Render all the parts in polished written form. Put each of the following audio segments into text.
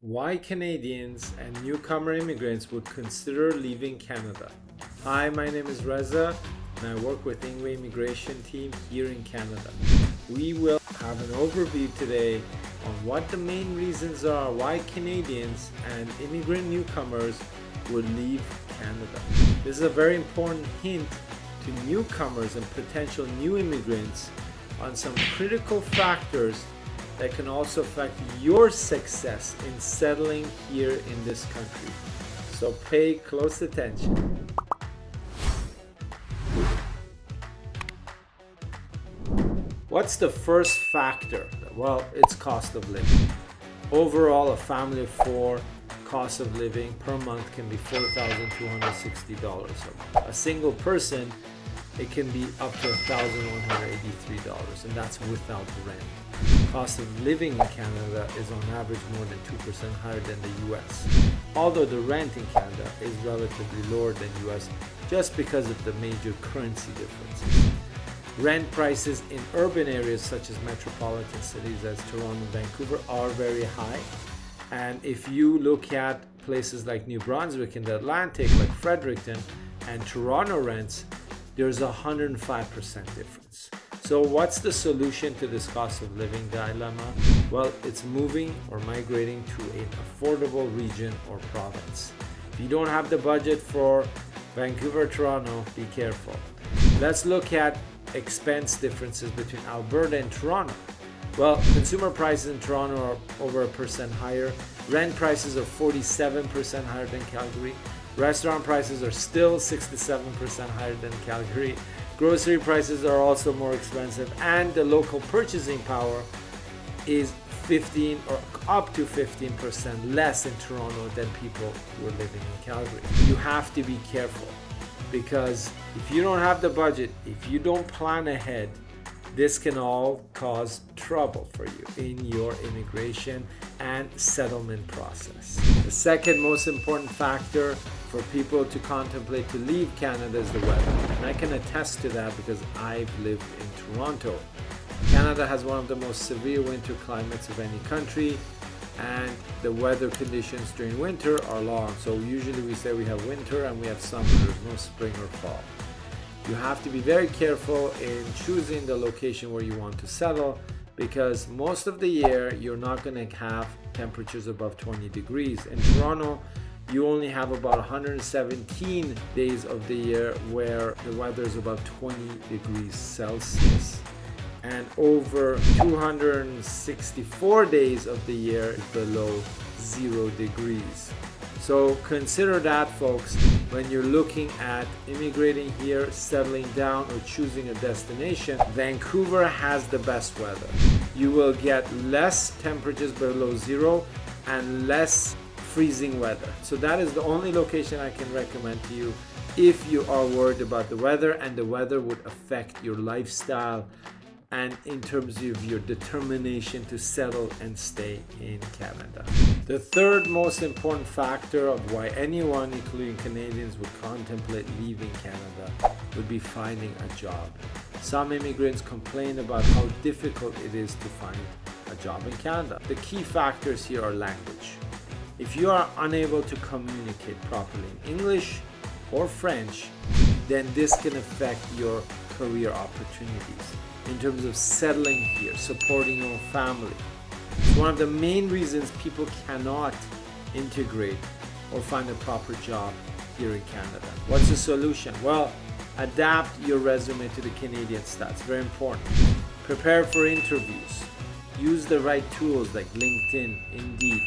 Why Canadians and newcomer immigrants would consider leaving Canada. Hi, my name is Reza and I work with Ingwe immigration team here in Canada. We will have an overview today on what the main reasons are why Canadians and immigrant newcomers would leave Canada. This is a very important hint to newcomers and potential new immigrants on some critical factors that can also affect your success in settling here in this country. So pay close attention. What's the first factor? Well, it's cost of living. Overall, a family of four, cost of living per month can be $4,260. A single person, it can be up to $1,183, and that's without rent. Cost of living in Canada is on average more than 2% higher than the US. Although the rent in Canada is relatively lower than US just because of the major currency differences. Rent prices in urban areas such as metropolitan cities as Toronto and Vancouver are very high. And if you look at places like New Brunswick in the Atlantic, like Fredericton and Toronto rents, there's a 105% difference. So what's the solution to this cost of living dilemma? Well, it's moving or migrating to an affordable region or province. If you don't have the budget for Vancouver, Toronto, be careful. Let's look at expense differences between Alberta and Toronto. Well, consumer prices in Toronto are over 1% higher. Rent prices are 47% higher than Calgary. Restaurant prices are still 67% higher than Calgary. Grocery prices are also more expensive, and the local purchasing power is 15 or up to 15% less in Toronto than people who are living in Calgary. You have to be careful because if you don't have the budget, if you don't plan ahead, this can all cause trouble for you in your immigration and settlement process. The second most important factor for people to contemplate to leave Canada is the weather. And I can attest to that because I've lived in Toronto. Canada has one of the most severe winter climates of any country, and the weather conditions during winter are long. So usually we say we have winter and we have summer, there's no spring or fall. You have to be very careful in choosing the location where you want to settle because most of the year you're not going to have temperatures above 20 degrees. In Toronto, you only have about 117 days of the year where the weather is above 20 degrees Celsius. And over 264 days of the year is below 0 degrees. So consider that, folks, when you're looking at immigrating here, settling down, or choosing a destination. Vancouver has the best weather. You will get less temperatures below zero and less freezing weather. So that is the only location I can recommend to you if you are worried about the weather, and the weather would affect your lifestyle and in terms of your determination to settle and stay in Canada. The third most important factor of why anyone, including Canadians, would contemplate leaving Canada would be finding a job. Some immigrants complain about how difficult it is to find a job in Canada. The key factors here are language. If you are unable to communicate properly in English or French, then this can affect your career opportunities in terms of settling here, supporting your family. It's one of the main reasons people cannot integrate or find a proper job here in Canada. What's the solution? Well, adapt your resume to the Canadian stats. Very important. Prepare for interviews. Use the right tools like LinkedIn, Indeed.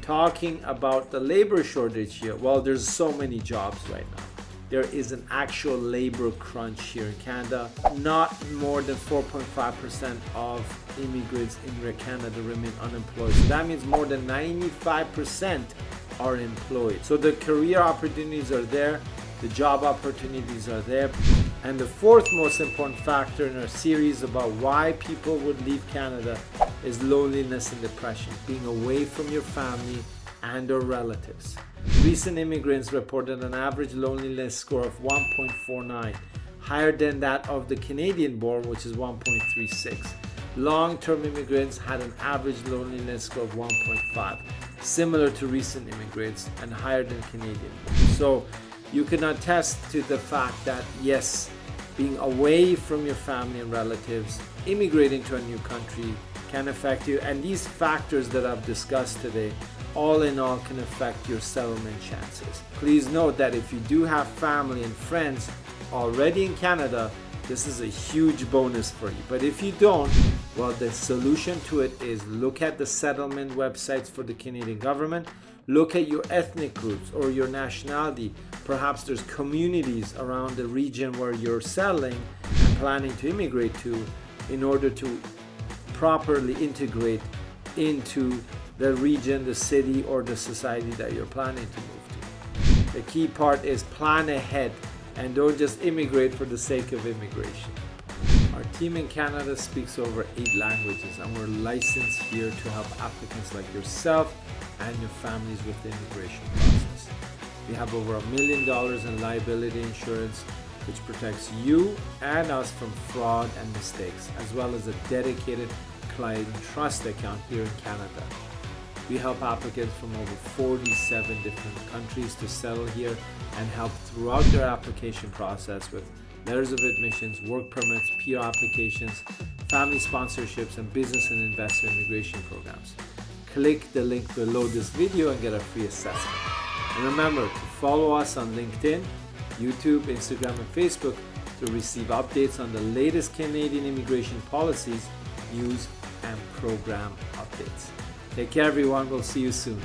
Talking about the labor shortage here, well, there's so many jobs right now. There is an actual labor crunch here in Canada. Not more than 4.5% of immigrants in Canada remain unemployed. So that means more than 95% are employed. So the career opportunities are there, the job opportunities are there. And the fourth most important factor in our series about why people would leave Canada is loneliness and depression, being away from your family and or relatives. Recent immigrants reported an average loneliness score of 1.49, higher than that of the Canadian born, which is 1.36. Long-term immigrants had an average loneliness score of 1.5. similar to recent immigrants and higher than Canadian. So you can attest to the fact that yes, being away from your family and relatives, immigrating to a new country can affect you, and these factors that I've discussed today all in all can affect your settlement chances. Please note that if you do have family and friends already in Canada, this is a huge bonus for you. But if you don't, well, the solution to it is look at the settlement websites for the Canadian government, look at your ethnic groups or your nationality. Perhaps there's communities around the region where you're settling and planning to immigrate to in order to properly integrate into the region, the city, or the society that you're planning to move to. The key part is plan ahead and don't just immigrate for the sake of immigration. Our team in Canada speaks over 8 languages, and we're licensed here to help applicants like yourself and your families with the immigration process. We have over $1 million in liability insurance, which protects you and us from fraud and mistakes, as well as a dedicated client trust account here in Canada. We help applicants from over 47 different countries to settle here and help throughout their application process with letters of admissions, work permits, PR applications, family sponsorships, and business and investor immigration programs. Click the link below this video and get a free assessment. And remember to follow us on LinkedIn, YouTube, Instagram, and Facebook to receive updates on the latest Canadian immigration policies, news, and program updates. Take care, everyone. We'll see you soon.